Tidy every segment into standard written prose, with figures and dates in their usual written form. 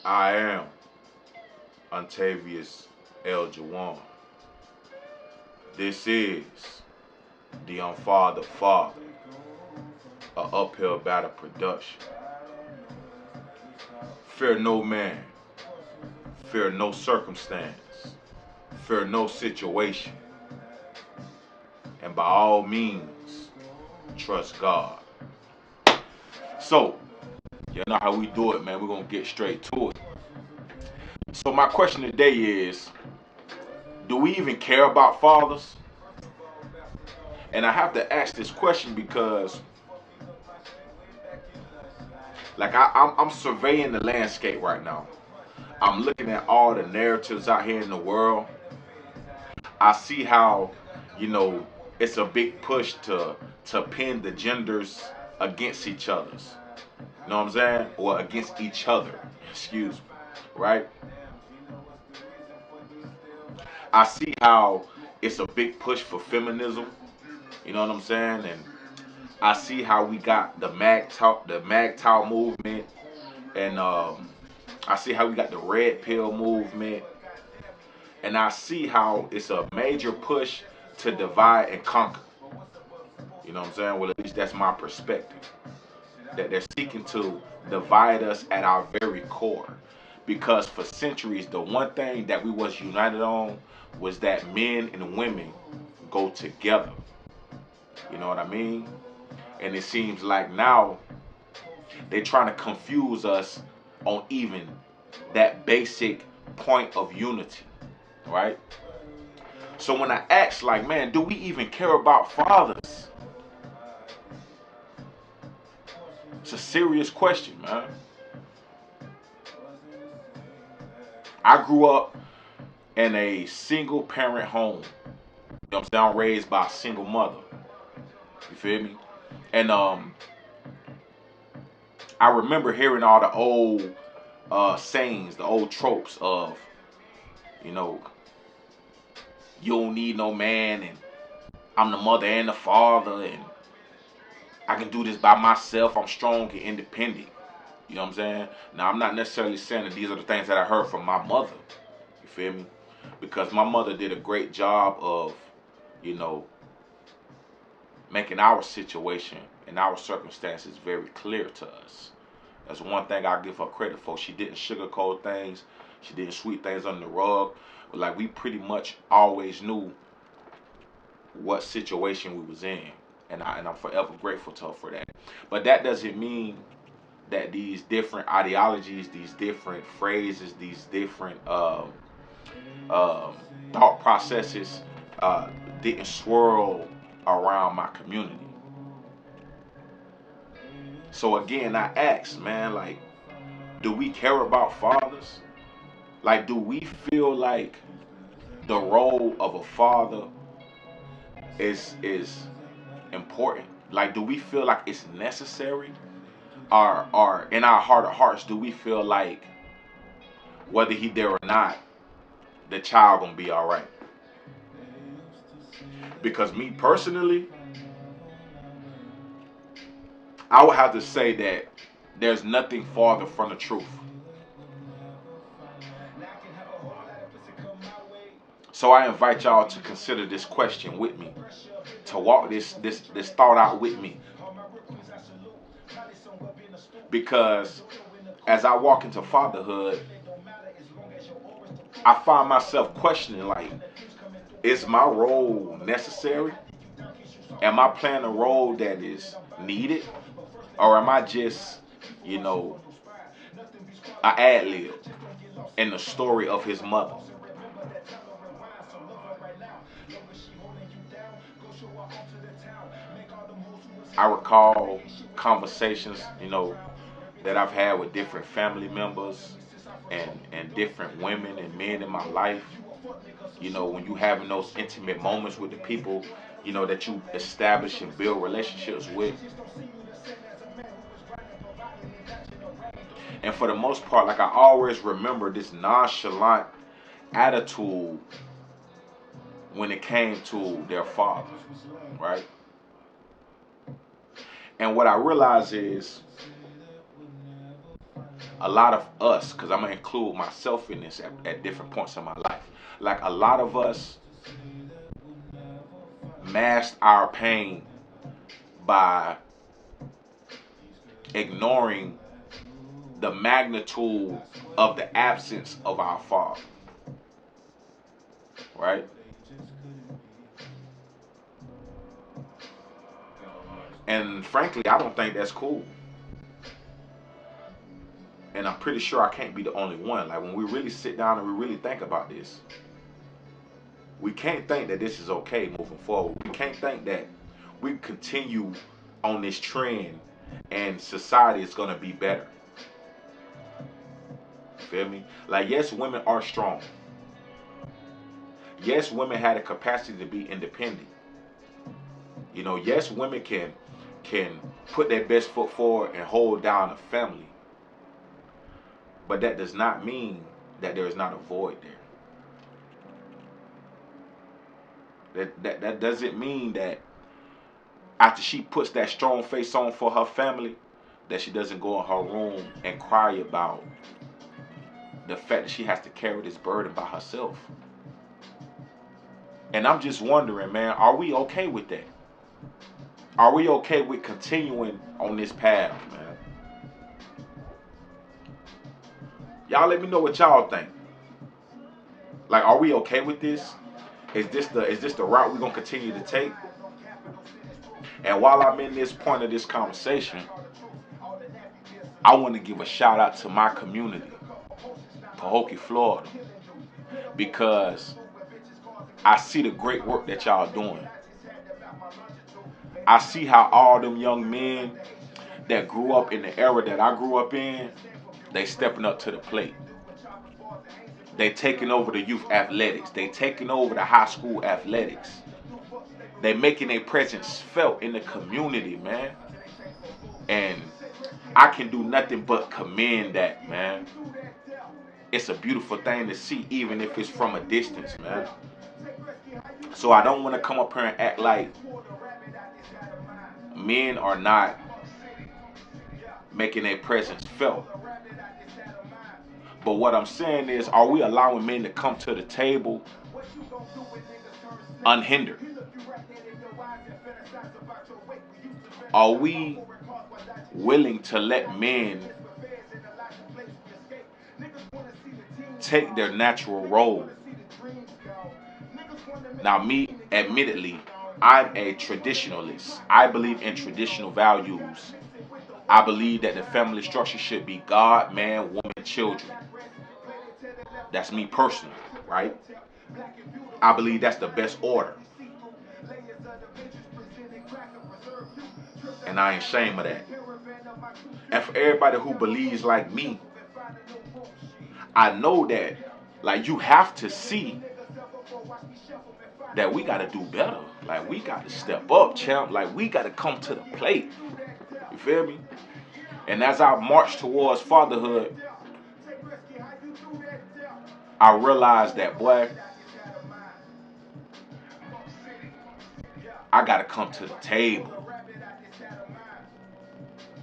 I am Ontavious L. Jawan. This is the Unfather Father, a uphill battle production. Fear no man, fear no circumstance, fear no situation, and by all means, trust God. So, you know how we do it, man. We're gonna get straight to it. So my question today is, do we even care about fathers? And I have to ask this question because, like, I'm surveying the landscape right now. I'm looking at all the narratives out here in the world. I see how, you know, it's a big push to pin the genders against each other's. You know what I'm saying? Or against each other. Excuse me. Right? I see how it's a big push for feminism. You know what I'm saying? And I see how we got the MAGTOW movement, and I see how we got the red pill movement, and I see how it's a major push to divide and conquer. You know what I'm saying? Well, at least that's my perspective. That they're seeking to divide us at our very core. Because for centuries, the one thing that we was united on was that men and women go together. You know what I mean? And it seems like now they're trying to confuse us on even that basic point of unity, right? So when I ask, like, man, do we even care about fathers? It's a serious question, man. I grew up in a single parent home. You know what I'm saying? I'm raised by a single mother. You feel me? And I remember hearing all the old sayings, the old tropes of, you know, you don't need no man, and I'm the mother and the father, and I can do this by myself. I'm strong and independent. You know what I'm saying? Now, I'm not necessarily saying that these are the things that I heard from my mother. You feel me? Because my mother did a great job of, you know, making our situation and our circumstances very clear to us. That's one thing I give her credit for. She didn't sugarcoat things. She didn't sweep things under the rug. But like, we pretty much always knew what situation we was in. And I'm forever grateful to her for that. But that doesn't mean that these different ideologies, these different phrases, these different um, thought processes didn't swirl around my community. So again, I ask, man, like, do we care about fathers? Like, do we feel like the role of a father is important? Like, do we feel like it's necessary? Or in our heart of hearts, do we feel like whether he there or not, the child gonna be all right? Because me personally, I would have to say that there's nothing farther from the truth. So I invite y'all to consider this question with me, to walk this thought out with me. Because as I walk into fatherhood, I find myself questioning, like, is my role necessary? Am I playing a role that is needed? Or am I just, you know, an ad lib in the story of his mother? I recall conversations, you know, that I've had with different family members and different women and men in my life. You know, when you having those intimate moments with the people, you know, that you establish and build relationships with. And for the most part, like, I always remember this nonchalant attitude when it came to their father, right? And what I realize is a lot of us, because I'm gonna include myself in this at different points in my life. Like a lot of us masked our pain by ignoring the magnitude of the absence of our Father, right? And frankly, I don't think that's cool. And I'm pretty sure I can't be the only one. Like when we really sit down and we really think about this, we can't think that this is okay moving forward. We can't think that we continue on this trend and society is gonna be better. Feel me? Like yes, women are strong. Yes, women had a capacity to be independent. You know, yes, women can put their best foot forward and hold down a family. But that does not mean that there is not a void there. That doesn't mean that after she puts that strong face on for her family, that she doesn't go in her room and cry about the fact that she has to carry this burden by herself. And I'm just wondering, man, are we okay with that? Are we okay with continuing on this path, man? Y'all let me know what y'all think. Like, are we okay with this? Is this the route we're gonna continue to take? And while I'm in this point of this conversation, I want to give a shout out to my community, Pahokee, Florida, because I see the great work that y'all doing. I see how all them young men that grew up in the era that I grew up in, they stepping up to the plate. They taking over the youth athletics. They taking over the high school athletics. They making their presence felt in the community, man. And I can do nothing but commend that, man. It's a beautiful thing to see, even if it's from a distance, man. So I don't want to come up here and act like men are not making their presence felt. But what I'm saying is, are we allowing men to come to the table unhindered? Are we willing to let men take their natural role? Now, me, admittedly, I'm a traditionalist. I believe in traditional values. I believe that the family structure should be God, man, woman, children. That's me personally, right? I believe that's the best order. And I ain't ashamed of that. And for everybody who believes like me, I know that, like, you have to see that we got to do better. Like, we got to step up, champ. Like, we got to come to the plate. You feel me? And as I march towards fatherhood, I realized that, boy, I got to come to the table.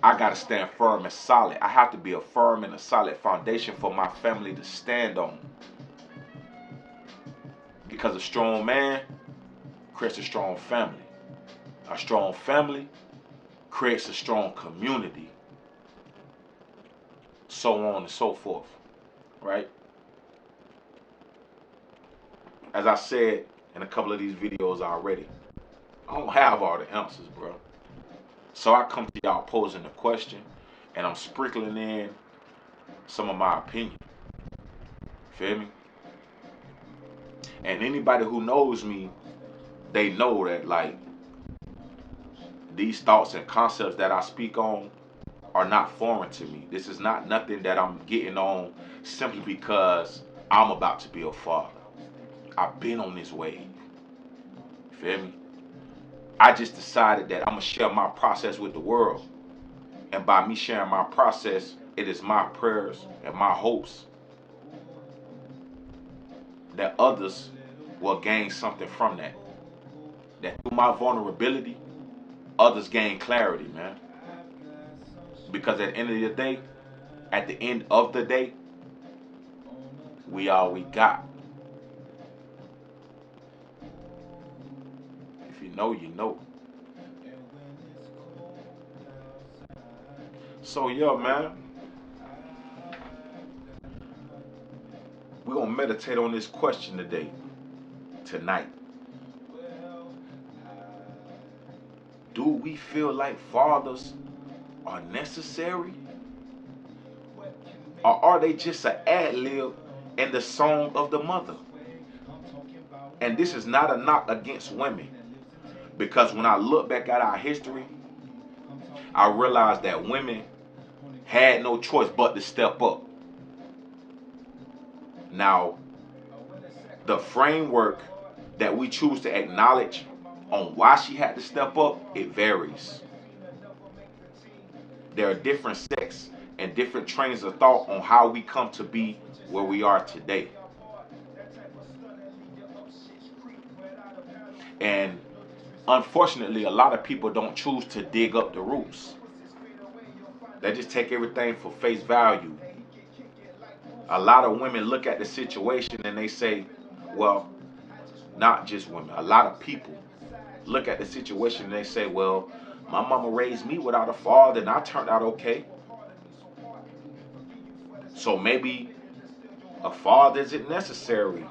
I got to stand firm and solid. I have to be a firm and a solid foundation for my family to stand on. Because a strong man creates a strong family. A strong family creates a strong community. So on and so forth. Right? As I said in a couple of these videos already, I don't have all the answers, bro. So I come to y'all posing the question, and I'm sprinkling in some of my opinion. Feel me? And anybody who knows me, they know that, like, these thoughts and concepts that I speak on are not foreign to me. This is not nothing that I'm getting on simply because I'm about to be a father. I've been on this wave. Feel me? I just decided that I'm going to share my process with the world. And by me sharing my process, it is my prayers and my hopes that others will gain something from that. That through my vulnerability, others gain clarity, man. Because at the end of the day, at the end of the day, we all we got. If you know, you know. So yeah, man, we're gonna meditate on this question today, tonight. Do we feel like fathers are necessary? Or are they just an ad lib in the song of the mother? And this is not a knock against women. Because when I look back at our history, I realize that women had no choice but to step up. Now, the framework that we choose to acknowledge on why she had to step up, it varies. There are different sects and different trains of thought on how we come to be where we are today. And unfortunately, a lot of people don't choose to dig up the roots. They just take everything for face value. A lot of women look at the situation and they say, well, not just women, a lot of people look at the situation and they say, well, my mama raised me without a father and I turned out okay. So maybe a father isn't necessary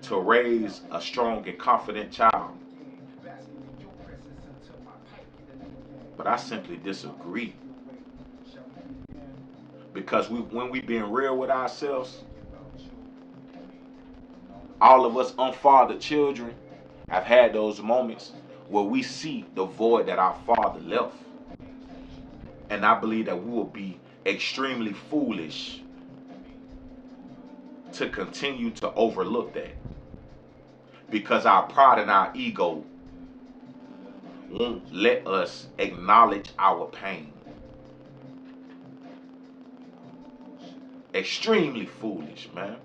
to raise a strong and confident child. But I simply disagree. Because when we being real with ourselves, all of us unfathered children have had those moments where we see the void that our father left. And I believe that we will be extremely foolish to continue to overlook that. Because our pride and our ego won't let us acknowledge our pain. Extremely foolish, man.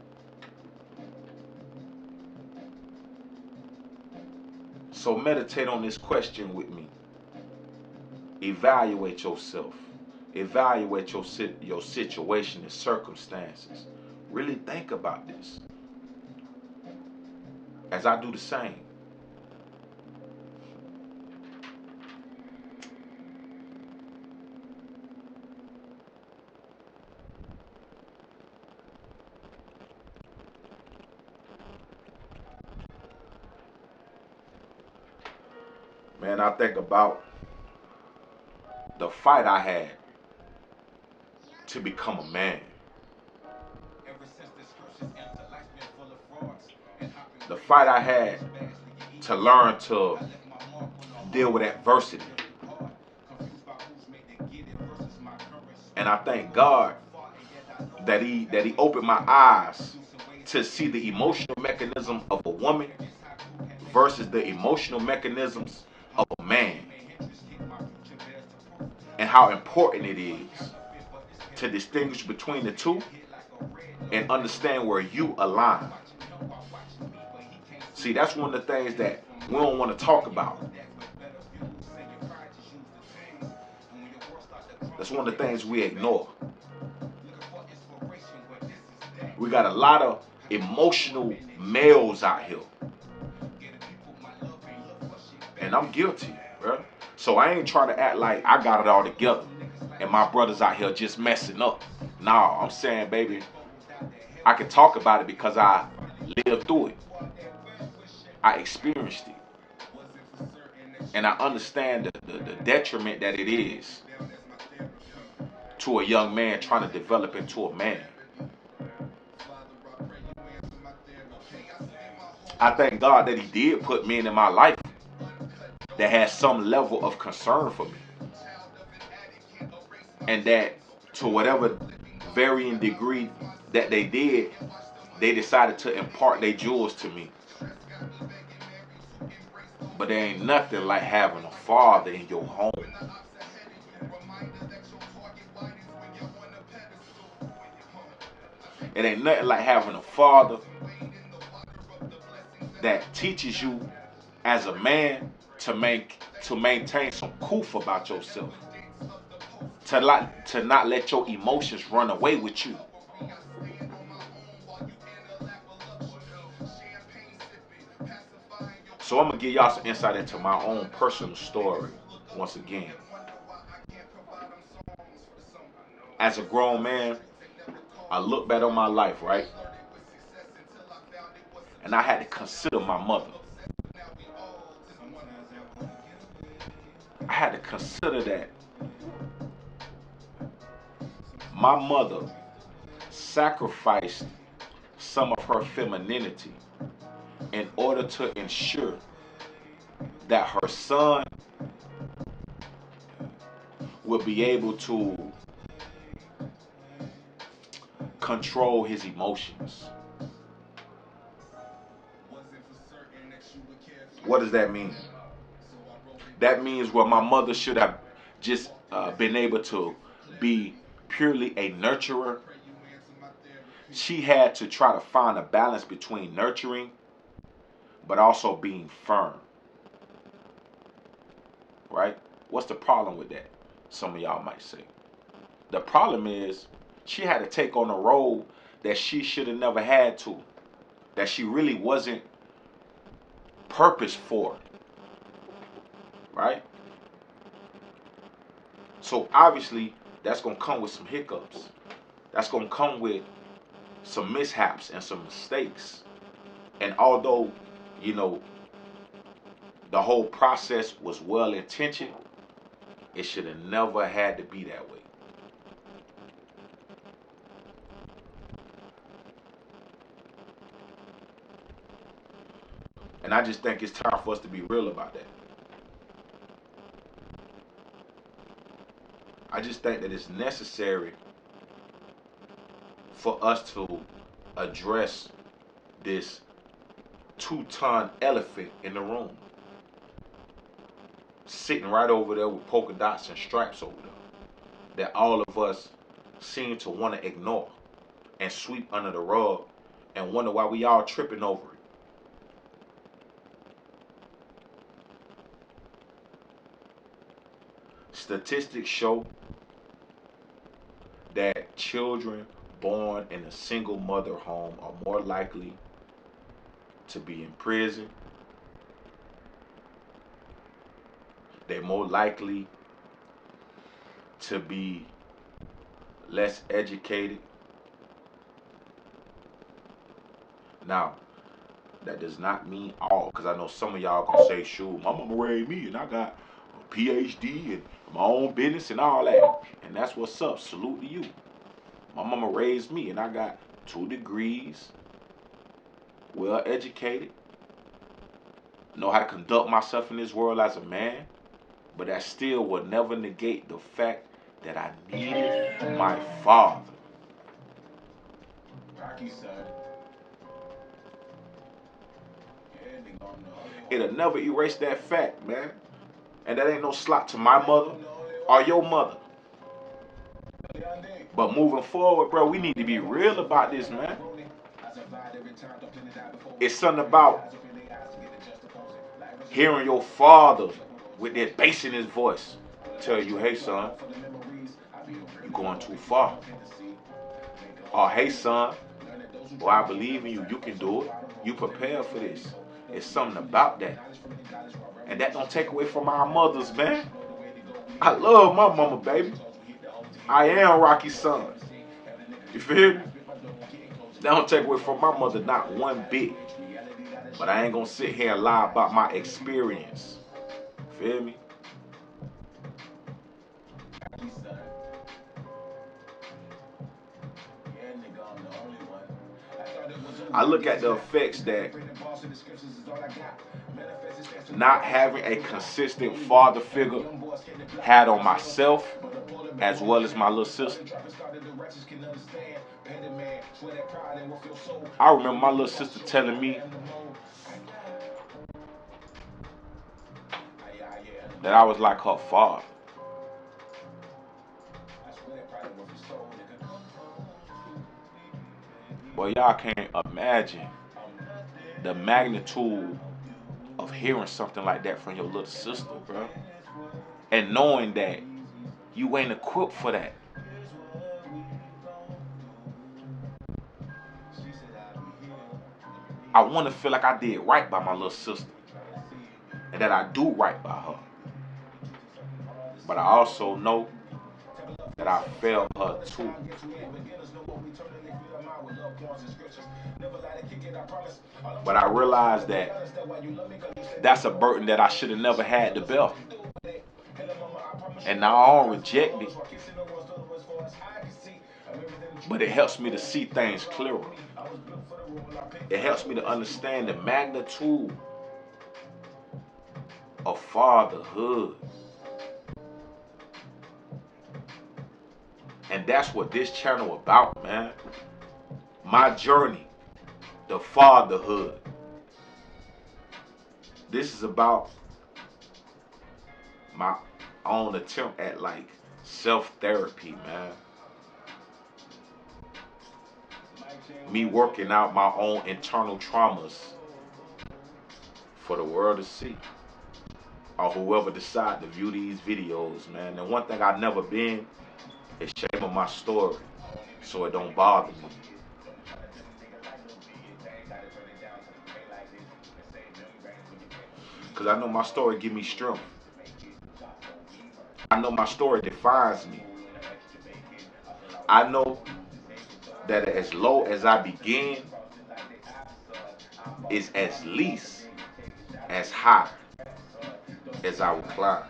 So meditate on this question with me. Evaluate yourself. Evaluate your situation and circumstances. Really think about this. As I do the same. Man, I think about the fight I had to become a man. The fight I had to learn to deal with adversity. And I thank God that he opened my eyes to see the emotional mechanism of a woman versus the emotional mechanisms of a man. And how important it is to distinguish between the two and understand where you align. See, that's one of the things that we don't want to talk about. That's one of the things we ignore. We got a lot of emotional males out here. And I'm guilty, bro. So I ain't trying to act like I got it all together and my brothers out here just messing up. Nah, I'm saying, baby, I can talk about it because I lived through it. I experienced it. And I understand the detriment that it is to a young man trying to develop into a man. I thank God that he did put men in my life that had some level of concern for me. And that to whatever varying degree that they did, they decided to impart their jewels to me. But there ain't nothing like having a father in your home. It ain't nothing like having a father that teaches you as a man to maintain some coof about yourself. to not let your emotions run away with you. So I'm gonna give y'all some insight into my own personal story. Once again, as a grown man, I look back on my life, right, and I had to consider my mother. I had to consider that my mother sacrificed some of her femininity in order to ensure that her son would be able to control his emotions. What does that mean? That means where my mother should have just been able to be purely a nurturer, she had to try to find a balance between nurturing but also being firm, right? What's the problem with that? Some of y'all might say. The problem is she had to take on a role that she should have never had to, that she really wasn't purposed for, right? So obviously that's gonna come with some hiccups. That's gonna come with some mishaps and some mistakes. And although, you know, the whole process was well intentioned, it should have never had to be that way. And I just think it's time for us to be real about that. I just think that it's necessary for us to address this 2-ton elephant in the room, sitting right over there with polka dots and stripes over there, that all of us seem to want to ignore and sweep under the rug and wonder why we all tripping over it. Statistics show that children born in a single mother home are more likely to be in prison. They're more likely to be less educated. Now, that does not mean all, because I know some of y'all gonna say, "Shoot, my mama raised me, and I got a PhD and my own business and all that," and that's what's up. Salute to you. My mama raised me, and I got 2 degrees, well educated, know how to conduct myself in this world as a man, but that still will never negate the fact that I needed my father. It'll never erase that fact, man. And that ain't no slot to my mother or your mother. But moving forward, bro, we need to be real about this, man. It's something about hearing your father with that bass in his voice tell you, "Hey, son, you're going too far." Or, "Hey, son, well, I believe in you. You can do it. You prepare for this." It's something about that. And that don't take away from our mothers, man. I love my mama, baby. I am Rocky's son. You feel me? That don't take away from my mother, not one bit. But I ain't gonna sit here and lie about my experience. Feel me? I look at the effects that not having a consistent father figure had on myself as well as my little sister. I remember my little sister telling me that I was like her father. But y'all can't imagine the magnitude of hearing something like that from your little sister, bro. And knowing that You ain't equipped for that. I want to feel like I did right by my little sister and that I do right by her. But I also know that I failed her too. But I realized that that's a burden that I should have never had to bear. And now I don't reject it, but it helps me to see things clearer. It helps me to understand the magnitude of fatherhood. And that's what this channel about, man. My journey, the fatherhood. This is about my own attempt at like self-therapy, man. Me working out my own internal traumas for the world to see. Or whoever decide to view these videos, man. And one thing I've never been is shame of my story, so it don't bother me. Cause I know my story give me strength. I know my story defines me. I know that as low as I begin is as least as high as I will climb.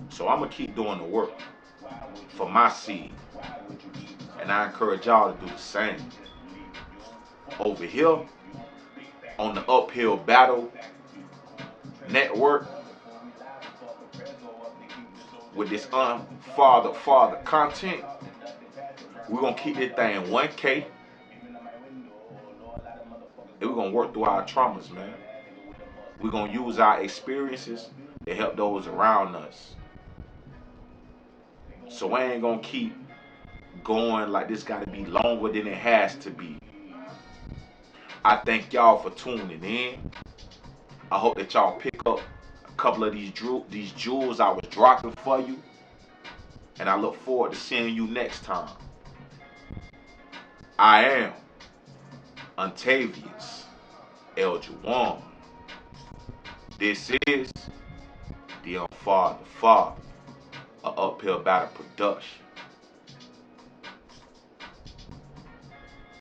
So I'm gonna keep doing the work for my seed. And I encourage y'all to do the same. Over here on the Uphill Battle Network with this father content, we're gonna keep this thing 1K. And we're gonna work through our traumas, man. We're gonna use our experiences to help those around us. So I ain't gonna keep going like this gotta be longer than it has to be. I thank y'all for tuning in. I hope that y'all pick up a couple of these jewels I was dropping for you. And I look forward to seeing you next time. I am Untavius El Juwan. This is the Unfather Father, a Uphill Battle production.